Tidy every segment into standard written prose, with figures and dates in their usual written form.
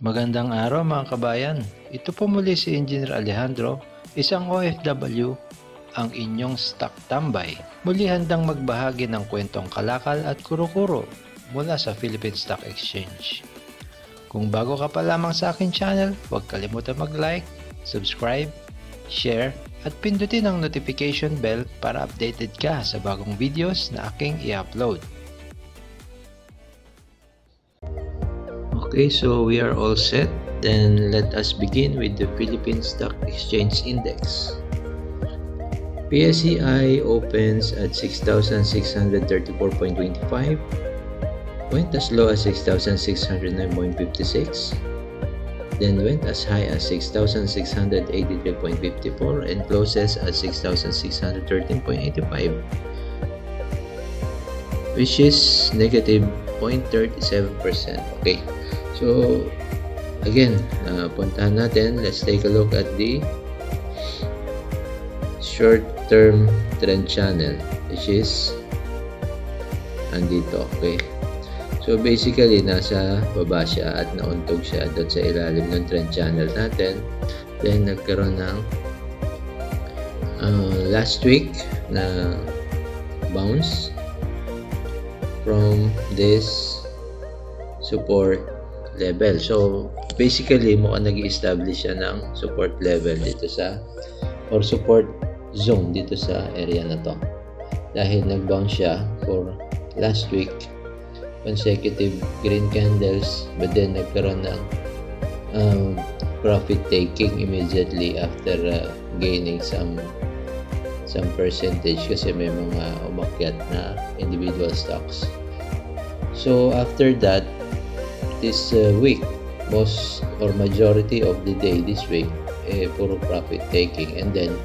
Magandang araw mga kabayan. Ito po muli si Engineer Alejandro, isang OFW, ang inyong stock tambay. Muli handang magbahagi ng kwentong kalakal at kuro-kuro mula sa Philippine Stock Exchange. Kung bago ka pa lamang sa akin channel, huwag kalimutan mag-like, subscribe, share, at pindutin ang notification bell para updated ka sa bagong videos na aking i-upload. Okay, so we are all set. Then let us begin with the Philippine Stock Exchange Index. PSEI opens at 6,634.25, went as low as 6,609.56, then went as high as 6,683.54 and closes at 6,613.85, which is negative 0.37%. Okay, so again, puntahan natin. Let's take a look at the short-term trend channel, which is andito. Okay, so basically nasa baba siya at nauntog siya doon sa ilalim ng trend channel natin. Then nagkaroon ng last week na bounce from this support level. So basically mukhang nag-i-establish siya ng support level dito sa, or support zone dito sa area na to, dahil nag-bounce siya for last week, consecutive green candles, but then nagkaroon ng profit taking immediately after gaining some percentage kasi may mga umakyat na individual stocks. So after that, this week, most or majority of the day this week, puro profit taking, and then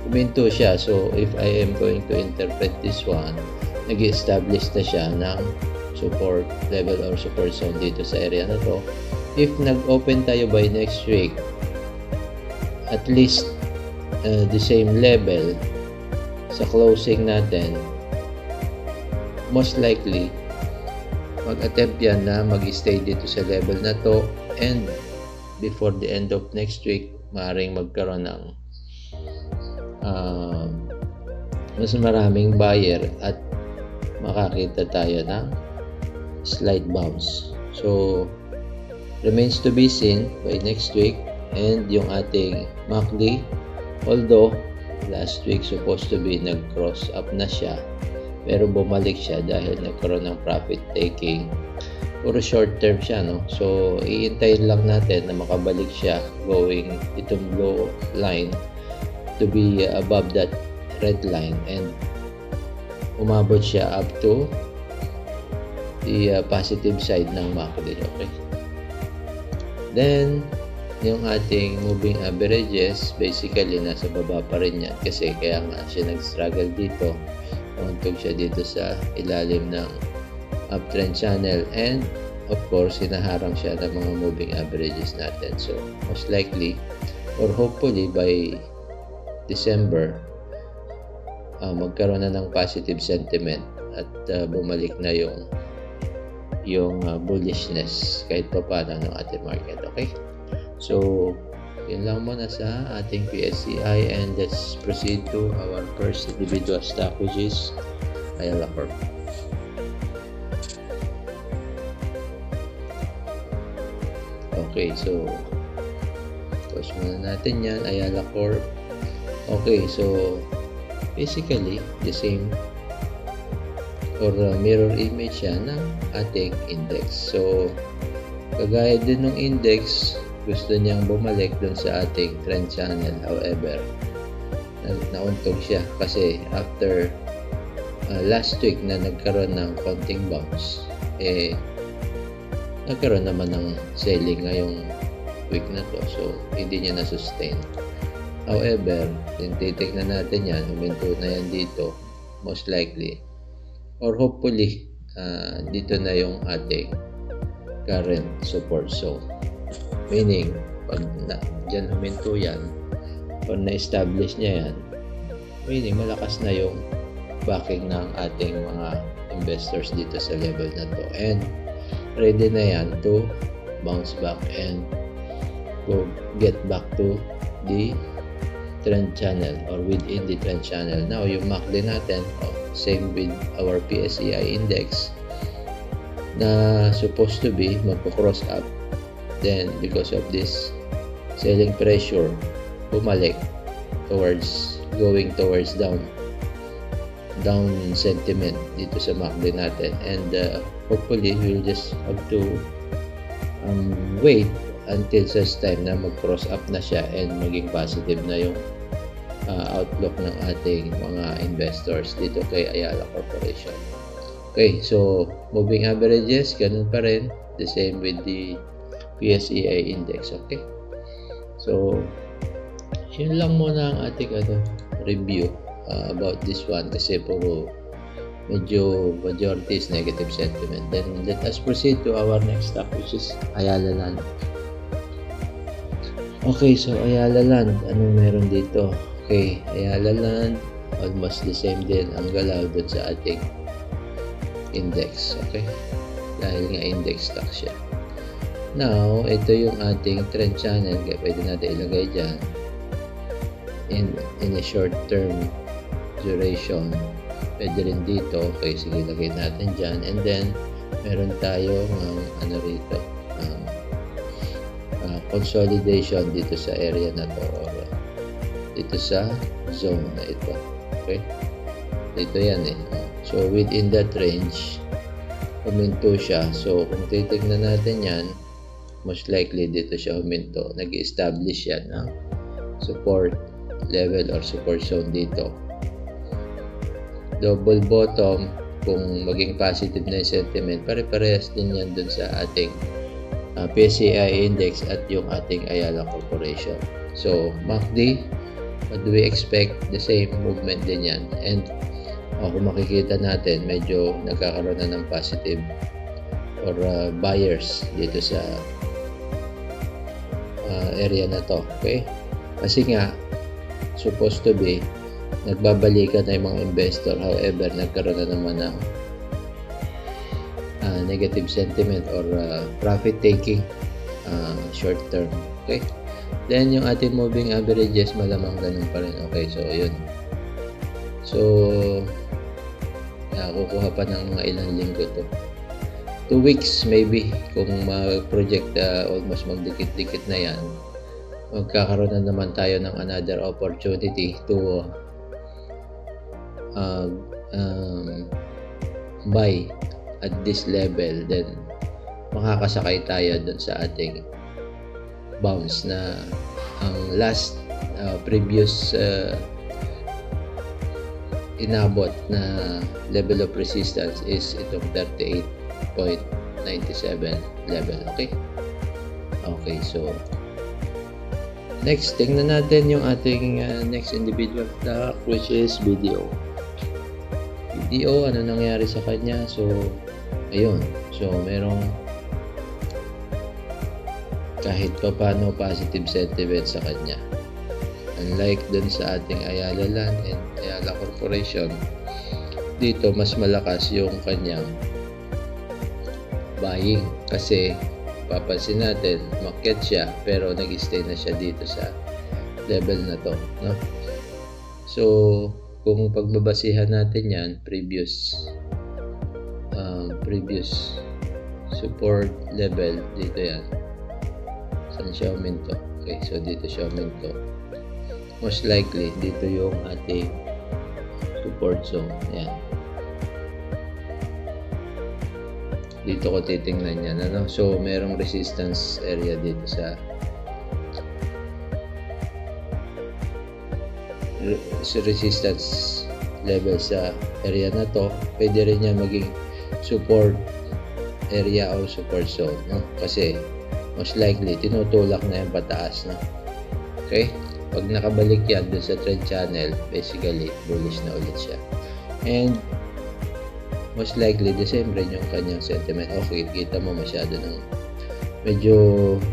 huminto siya. So if I am going to interpret this one, nag-establish na siya ng support level or support zone dito sa area na to. If nag-open tayo by next week, at least the same level sa closing natin, most likely mag-attempt yan na mag-stay dito sa level na to, and before the end of next week maaaring magkaroon ng mas maraming buyer at makakita tayo ng slight bounce. So remains to be seen by next week. And yung ating monthly, although last week supposed to be nag-cross up na siya, pero bumalik siya dahil nagkaroon ng profit taking. Puro short term siya, no? So iintayin lang natin na makabalik siya going itong low line to be above that red line, and umabot siya up to the positive side ng macro. Okay, then yung ating moving averages, basically nasa baba pa rin yan kasi kaya nga siya nag-struggle dito. Nauntog siya dito sa ilalim ng uptrend channel, and of course hinaharang siya ng mga moving averages natin. So most likely or hopefully by December, magkaroon na ng positive sentiment at bumalik na yung bullishness kahit pa paano ng ating market. Okay, so yun lang muna sa ating PSEI, and let's proceed to our first individual stock, which is Ayala Corp. Okay, so close muna natin yan, Ayala Corp. Okay, so basically the same or mirror image yan ng ating index. So kagaya din ng index, gusto niyang bumalik dun sa ating trend channel. However, nauntog siya kasi after last week na nagkaroon ng konting bounce, nagkaroon naman ng selling ngayong week na to, so hindi niya na-sustain. However, titignan natin yan, huminto na yan dito, most likely or hopefully dito na yung ating current support zone. Meaning, pag dyan huminto yan, pag na-establish niya yan, meaning malakas na yung backing ng ating mga investors dito sa level na to, and ready na yan to bounce back and go get back to the trend channel or within the trend channel. Now yung MACD natin, same with our PSEI index na supposed to be magpo-cross up, then because of this selling pressure, bumalik towards down sentiment dito sa MACD natin, and hopefully we'll just have to wait until such time na mag-cross up na siya and maging positive na yung outlook ng ating mga investors dito kay Ayala Corporation. Okay, so moving averages, ganun pa rin, the same with the PSEI index. Okay, so yun lang muna ang ating review about this one, kasi puro medyo majority is negative sentiment. Then let us proceed to our next stock, which is Ayala Land. Okay, so Ayala Land, anong meron dito? Okay, Ayala Land, almost the same din ang galaw dun sa ating index. Okay, dahil nga index stock siya. Now, ito yung ating trend channel, kaya pwede natin ilagay dyan in a short term duration. Pwede rin dito. Okay, sige, lagay natin dyan. And then, meron tayo rito, consolidation dito sa area na to, or dito sa zone na ito. Okay, dito yan so within that range huminto siya. So kung titignan natin yan, most likely dito siya huminto, nag-establish yan ng support level or support zone dito. Double bottom, kung maging positive na yung sentiment, pare-parehas din yan dun sa ating PSEI index at yung ating Ayala Corporation. So MACD, what do we expect? The same movement din yan. And kung makikita natin, medyo nagkakaroon na ng positive or buyers dito sa area na to. Okay, kasi nga supposed to be nagbabalikan na yung mga investor. However, nagkaroon na naman ng negative sentiment or profit taking short term. Okay, then yung ating moving averages, malamang ganun pa rin. Okay, so yun, so kukuha pa ng mga ilang linggo to, 2 weeks maybe, kung mag-project almost magdikit-dikit na yan, magkakaroon na naman tayo ng another opportunity to buy at this level. Then makakasakay tayo dun sa ating bounce na ang last previous inabot na level of resistance is itong 38.97 level. Okay, okay, so next, tingnan natin yung ating next individual stock, which is BDO. BDO, ano nangyari sa kanya? So ayun, so merong kahit pa paano positive sentiment sa kanya, unlike dun sa ating Ayala Land and Ayala Corporation. Dito mas malakas yung kanyang buying, kasi papansin natin, market siya pero nag-stay na siya dito sa level na to, no? So kung pagbabasihan natin yan, previous support level, dito yan, saan siya huminto? Okay, so dito siya huminto. Most likely dito yung ating support zone. Yan, dito ko titingnan yan, ano? So merong resistance area dito sa resistance level sa area na to. Pwede rin yan maging support area o support zone, no? Kasi most likely tinutulak na yung pataas, no? Okay, pag nakabalik yan dun sa trend channel, basically bullish na ulit siya, and most likely the same rin yung kanyang sentiment. Okay, kita mo masyado ng medyo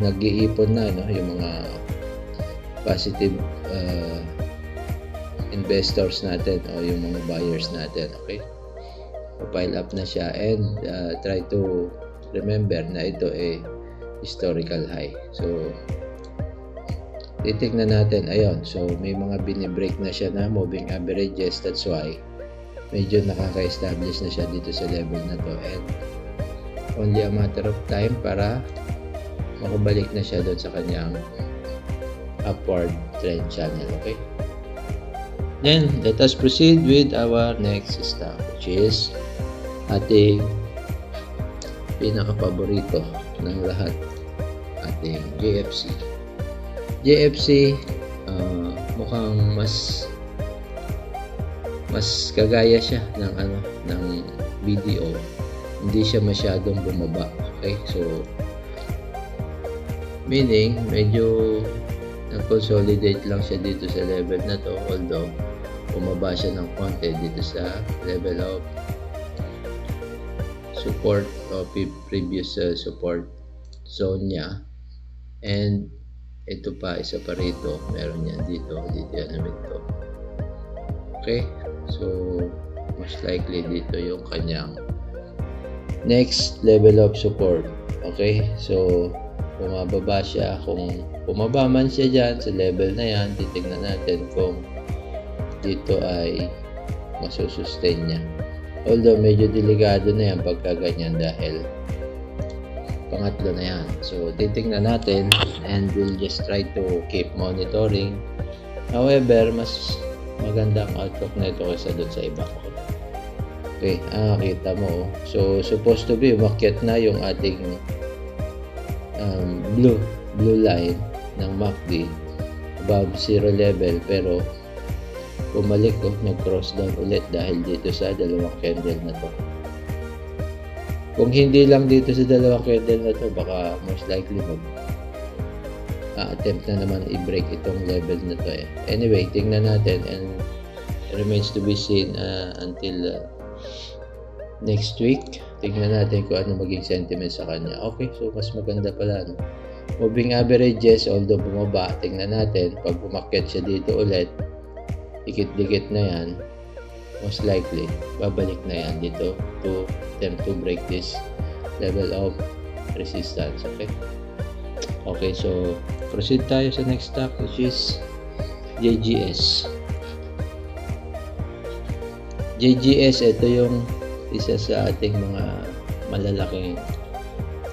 nag-iipon na, no, yung mga positive investors natin o yung mga buyers natin. Okay, pile up na siya, and try to remember na ito historical high. So titignan natin, ayun, so may mga binibreak na siya na moving averages, that's why medyo nakaka-establish na siya dito sa level na to, and only a matter of time para makabalik na siya doon sa kanyang upward trend channel. Okay, then let us proceed with our next stock, which is ating pinaka-paborito ng lahat, ating JFC. JFC, mukhang mas kagaya siya ng BDO. Hindi siya masyadong bumaba. Okay, so meaning medyo nag-consolidate lang siya dito sa level na to, although bumaba siya ng konti dito sa level of support o previous support zone niya, and ito pa, isa pa rito, meron yan dito yan namin to. Okay, so most likely dito yung kanyang next level of support. Okay, so bumababa siya. Kung bumaba man siya dyan sa level na yan, titignan natin kung dito ay masusustain niya, although medyo delikado na yan pagka ganyan dahil pangatlo na yan. So titignan natin, and we'll just try to keep monitoring. However, mas maganda ang outlook na ito kaysa doon sa iba. Okay, kita mo, so supposed to be umakyat na yung ating blue line ng MACD above zero level, pero bumalik, nag-cross down ulit dahil dito sa dalawang candle na to. Kung hindi lang dito sa dalawang candle na to, baka most likely attempt na naman i-break itong level na to eh. Anyway, tingnan natin, and remains to be seen until next week. Tingnan natin kung ano maging sentiment sa kanya. Okay, so mas maganda pala, no? Moving averages, although bumaba, tingnan natin, pag bumakyat siya dito ulit, dikit-dikit na yan, most likely babalik na yan dito to attempt to break this level of resistance. Okay, so proceed tayo sa next stock, which is JGS. JGS, ito yung isa sa ating mga malalaking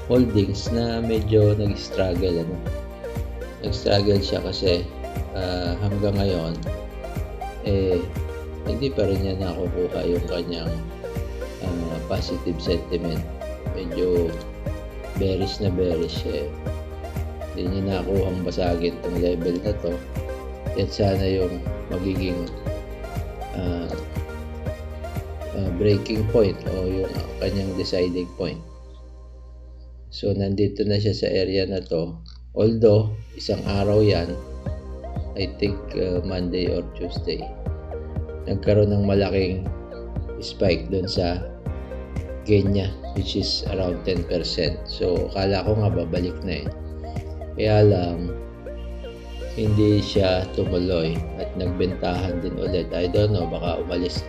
holdings na medyo nag-struggle. Nag-struggle siya kasi hanggang ngayon hindi pa rin niya nakukuha yung kanyang positive sentiment. Medyo bearish hindi niya nakuha ang basagin itong level na to. Yan sana yung magiging breaking point o yung kanyang deciding point. So nandito na siya sa area na to, although isang araw yan, I think Monday or Tuesday, nagkaroon ng malaking spike doon sa gain niya, which is around 10%. So akala ko nga babalik na kaya lang hindi siya tumuloy at nagbentahan din ulit. I don't know, baka umalis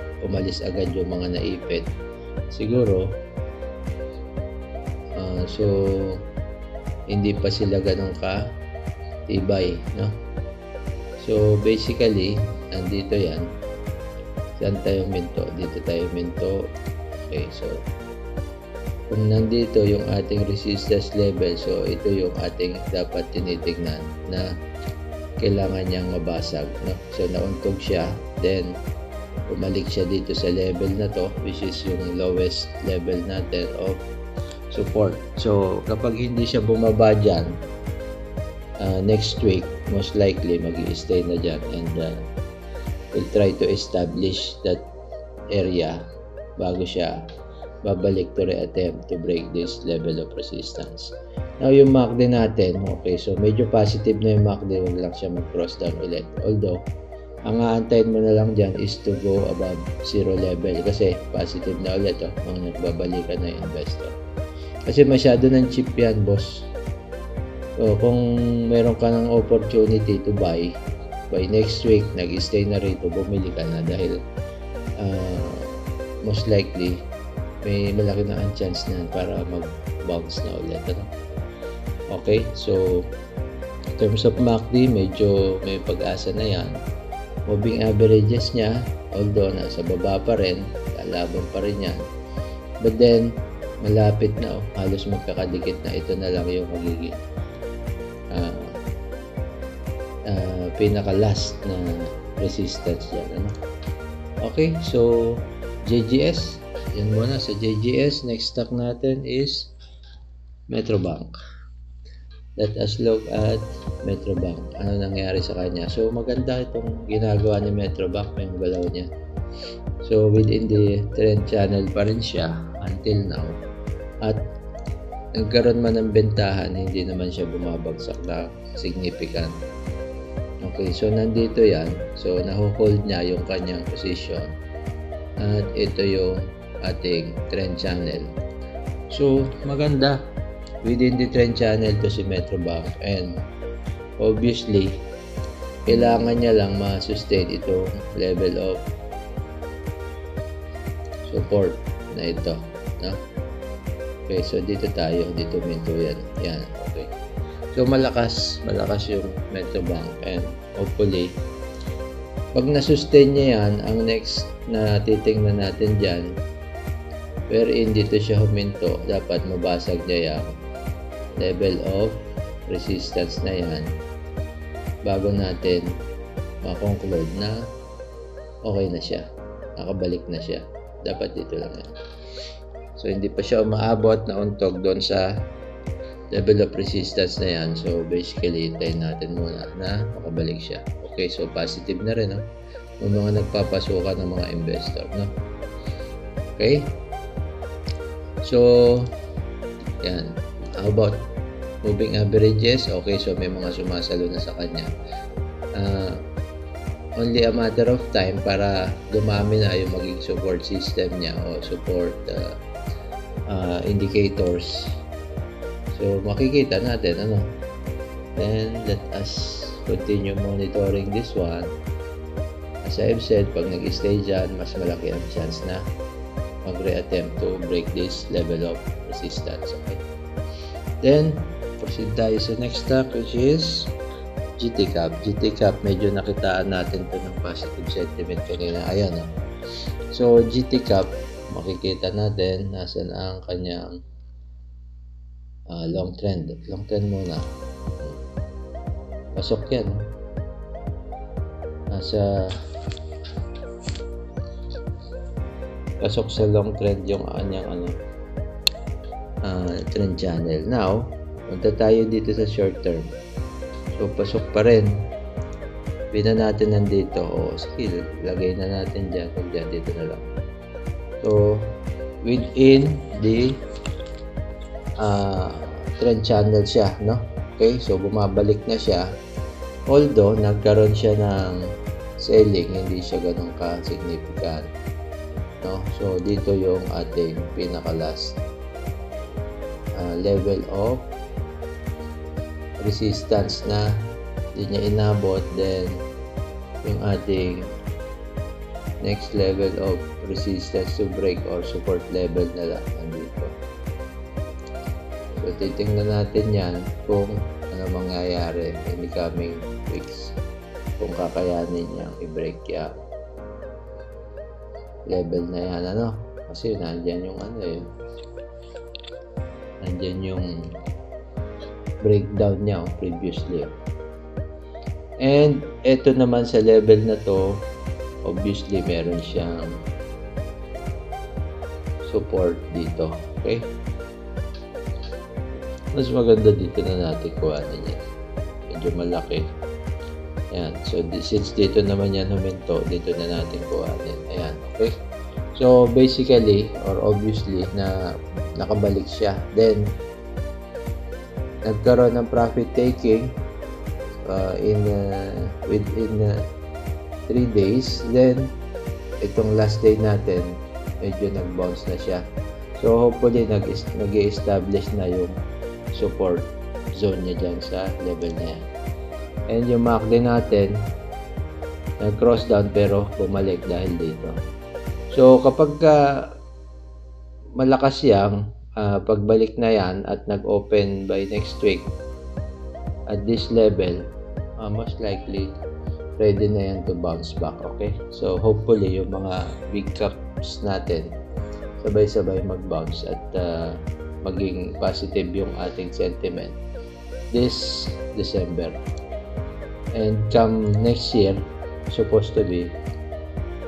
agad yung mga naipit siguro. So hindi pa sila ganun ka tibay, no? So basically andito yan. Saan tayo minto? Dito tayo minto. Okay, so kung nandito yung ating resistance level, so ito yung ating dapat tinitignan na kailangan niyang mabasag, no? So nauntog siya, then bumalik siya dito sa level na to, which is yung lowest level natin of support. So kapag hindi siya bumaba dyan, next week most likely mag-i-stay na dyan, and we'll try to establish that area bago siya babalik to re-attempt to break this level of resistance. Now yung MACD natin, okay, so medyo positive na yung MACD, huwag lang siya mag-cross down ulit, although ang aantayin mo na lang dyan is to go above zero level kasi positive na ulit mga nagbabalikan na yung investor. Kasi masyado ng cheap yan, boss. So kung meron ka ng opportunity to buy, by next week nag-stay na rito, bumili ka na dahil most likely may malaki na ang chance na para mag-bounce na ulit. Okay, so in terms of MACD, medyo may pag-asa na yan. Moving averages niya, although nasa baba pa rin, lalaban pa rin yan. But then, malapit na, halos magkakadikit na. Ito na lang yung magiging pinaka-last na resistance dyan. Ano? Okay, so JGS, yan muna sa JGS. Next stock natin is Metrobank. Let us look at Metrobank. Ano nangyari sa kanya? So maganda itong ginagawa ni Metrobank, may galaw niya. So within the trend channel pa rin siya until now. At nagkaroon man ng bentahan, hindi naman siya bumabagsak na significant. Okay, so nandito yan. So naho-hold niya yung kanyang position. At ito yung ating trend channel. So maganda. Within the trend channel to si Metrobank, and obviously kailangan niya lang ma-sustain itong level of support na ito, no? Okay, so dito tayo, dito minto yan. Yan, okay. So malakas yung Metrobank, and hopefully pag na-sustain niya yan, ang next na titingnan natin dyan, wherein dito siya huminto, dapat mabasag niya yung level of resistance na yan bago natin ma-conclude na okay na siya, nakabalik na siya. Dapat dito lang yan. So hindi pa siya umaabot na untog doon sa level of resistance na yan. So basically hintayin natin muna na makabalik siya. Okay, so positive na rin, no? Yung mga nagpapasukan ng mga investor, no? Okay, so yan. How about moving averages? Okay, so may mga sumasalo na sa kanya. Only a matter of time para dumami na yung maging support system niya o support indicators. So makikita natin, ano. Then let us continue monitoring this one. As I've said, pag nag-stay dyan, mas malaki ang chance na mag-re-attempt to break this level of resistance. Okay. Then, proceed tayo sa next stock, which is GTCAP. GTCAP, medyo nakitaan natin ito ng positive sentiment kanina. Ayan, no? So, GTCAP, makikita natin nasan ang kanyang long trend. Long trend muna. Pasok yan. Pasok sa long trend yung kanyang trend channel. Now, punta tayo dito sa short term. So, pasok pa rin. Bina natin nandito. O, sige, lagay na natin dyan. Kung dyan, dito na lang. So, within the trend channel siya, no? Okay, so bumabalik na siya. Although, nagkaroon siya ng selling, hindi siya ganun ka-significant. No? So, dito yung ating pinaka-last level of resistance na hindi niya inabot. Then yung ating next level of resistance to break or support level na lang nandito. So titingnan natin yan kung ano mangyayari in the coming weeks, kung kakayanin niyang i-break yung level na yan, ano, kasi nandyan yung nandyan yung breakdown niya previously. And ito naman sa level na to, obviously meron siyang support dito. Okay, mas maganda dito na natin kuhanin yan, medyo malaki. Ayan, so since dito naman yan huminto, dito na natin kuhanin. Ayan, okay. So basically or obviously na nakabalik siya. Then nagkaroon ng profit taking within 3 days. Then itong last day natin, medyo nag-bounce na siya. So hopefully nag-establish na yung support zone niya dyan sa level na yan. And yung MACD natin, nag-cross down pero bumalik dahil dito. So kapag malakas yang pagbalik na yan at nag-open by next week at this level, most likely ready na yan to bounce back. Okay, so hopefully yung mga big caps natin sabay-sabay mag-bounce at maging positive yung ating sentiment this December. And come next year, supposed to be,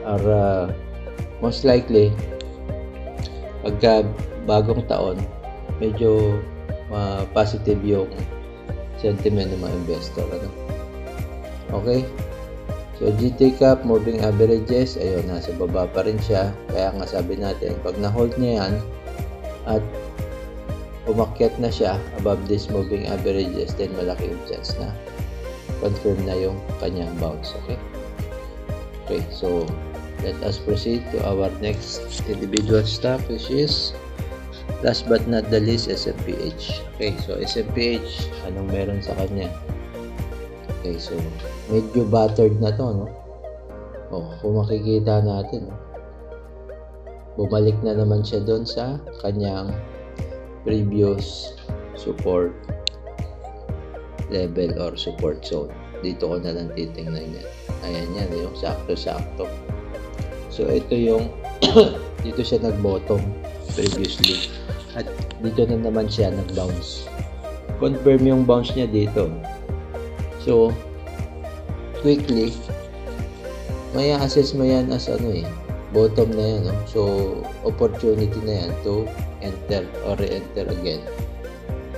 or most likely pagka bagong taon, medyo positive yung sentiment ng mga investor. Okay, so GT Cap moving averages, ayun, nasa baba pa rin siya. Kaya nga sabi natin, pag na-hold niya yan at umakyat na siya above this moving averages, then malaki yung chance na confirm na yung kanyang bounce. Okay, so let us proceed to our next individual stock, which is last but not the least, SMPH. Okay, so SMPH, anong meron sa kanya? Okay, so medyo battered na to, no? Kung makikita natin, bumalik na naman siya doon sa kanyang previous support level or support zone. Dito ko na lang titingnan yan. Ayan yan, yung sakto-sakto. So ito yung dito siya nag-bottom previously at dito na naman siya nag-bounce. Confirm yung bounce niya dito. So quickly may assess mo yan as bottom na yan, no? So opportunity na yan to enter or re-enter again.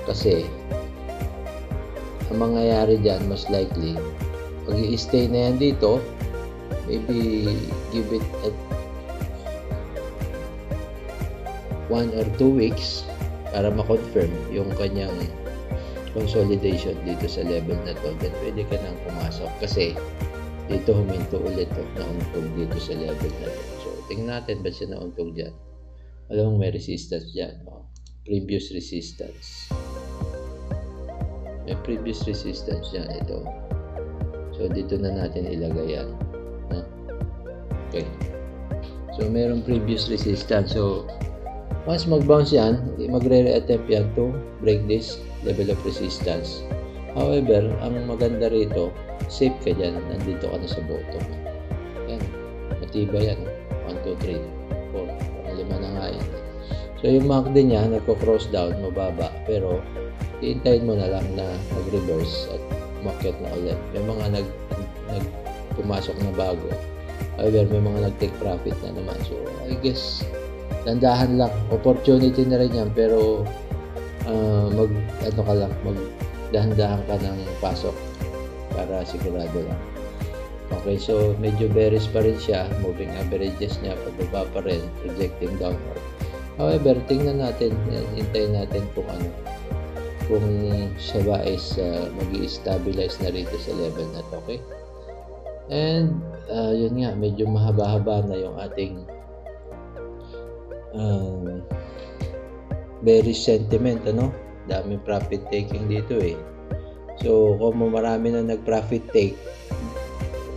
Kasi ang mangyayari dyan, most likely pag i-stay na yan dito, maybe give it at 1 or 2 weeks para ma-confirm yung kanyang consolidation dito sa level na to, then pwede ka nang pumasok kasi dito huminto ulit nauntog dito sa level na to. So tingnan natin ba siya nauntog dyan. Alam mo may resistance dyan, previous resistance, may previous resistance dyan ito. So dito na natin ilagay yan, no? Okay, so merong previous resistance. So once mag-bounce yan, magre-attempt yan to break this level of resistance. However, ang maganda rito, safe ka dyan, nandito ka na sa bottom. Yan, matibay yan, 1, 2, 3, 4, 5 na nga yan. So yung MACD niya, nagko-cross down, mababa, pero iintayin mo na lang na mag-reverse at umakyat na ulit. May mga pumasok na bago. However, may mga nag-take profit na naman. So I guess dandahan lang, opportunity na rin yan, pero magdahan-dahan ka ng pasok para sigurado lang. Okay, so medyo bearish pa rin siya, moving averages niya pababa pa rin, projecting downward. However, tingnan natin, hintayin natin kung siya ba is mag-i-stabilize na rito sa level na to. Okay, and yun nga, medyo mahaba-haba na yung ating bearish sentiment, daming profit taking dito So kung marami na nag-profit take,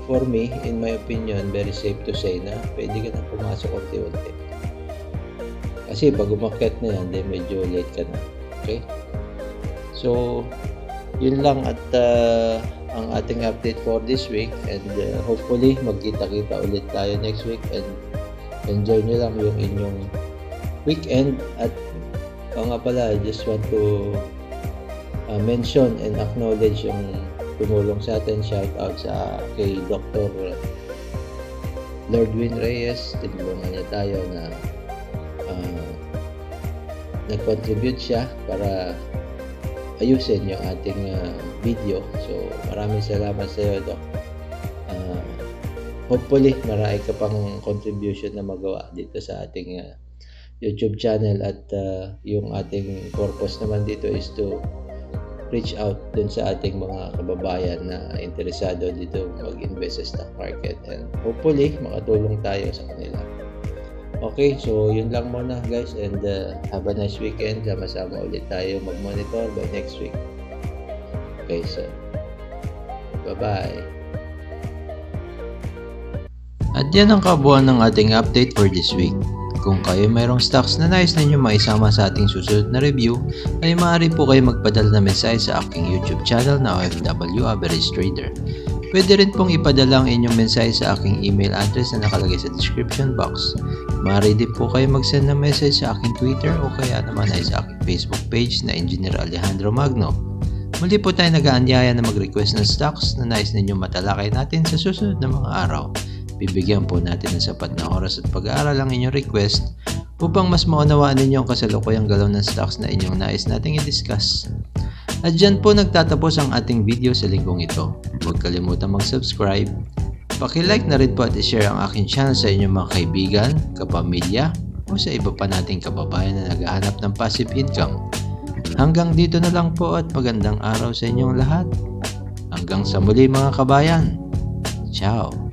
for me, in my opinion, very safe to say na pwede ka na pumasok unti-unti. Kasi pag umakyat na yan, then medyo late ka na. Okay, so yun lang at ang ating update for this week, and hopefully magkita-kita ulit tayo next week, and enjoy nyo lang yung inyong weekend. At nga pala, I just want to mention and acknowledge yung tumulong sa atin. Shout out kay Dr. Lordwin Reyes. Tinulungan niya tayo na nag-contribute siya para ayusin yung ating video. So maraming salamat sa iyo, Doc. Hopefully marami ka pang contribution na magawa dito sa ating YouTube channel, at yung ating purpose naman dito is to reach out dun sa ating mga kababayan na interesado dito mag-invest sa stock market, and hopefully makatulong tayo sa kanila. Okay, so yun lang muna guys, and have a nice weekend. Sama-sama ulit tayo mag-monitor by next week. Okay, so bye-bye. At yan ang kabuuan ng ating update for this week. Kung kayo mayroong stocks na nais ninyo maisama sa ating susunod na review, ay maaari po kayo magpadala na mensahe sa aking YouTube channel na OFW Average Trader. Pwede rin pong ipadala ang inyong mensahe sa aking email address na nakalagay sa description box. Maaari din po kayo mag-send ng message sa aking Twitter o kaya naman ay sa aking Facebook page na Engineer Alejandro Magno. Muli po tayo nag-aanyaya na mag-request ng stocks na nais ninyong matalakay natin sa susunod na mga araw. Bibigyan po natin ng sapat na oras at pag-aaral ang inyong request upang mas maunawaan ninyo ang kasalukuyang galaw ng stocks na inyong nais nating i-discuss. At dyan po nagtatapos ang ating video sa linggong ito. Huwag kalimutan mag-subscribe. Paki-like na rin po at i-share ang aking channel sa inyong mga kaibigan, kapamilya, o sa iba pa nating kababayan na naghahanap ng passive income. Hanggang dito na lang po at magandang araw sa inyong lahat. Hanggang sa muli mga kabayan. Ciao!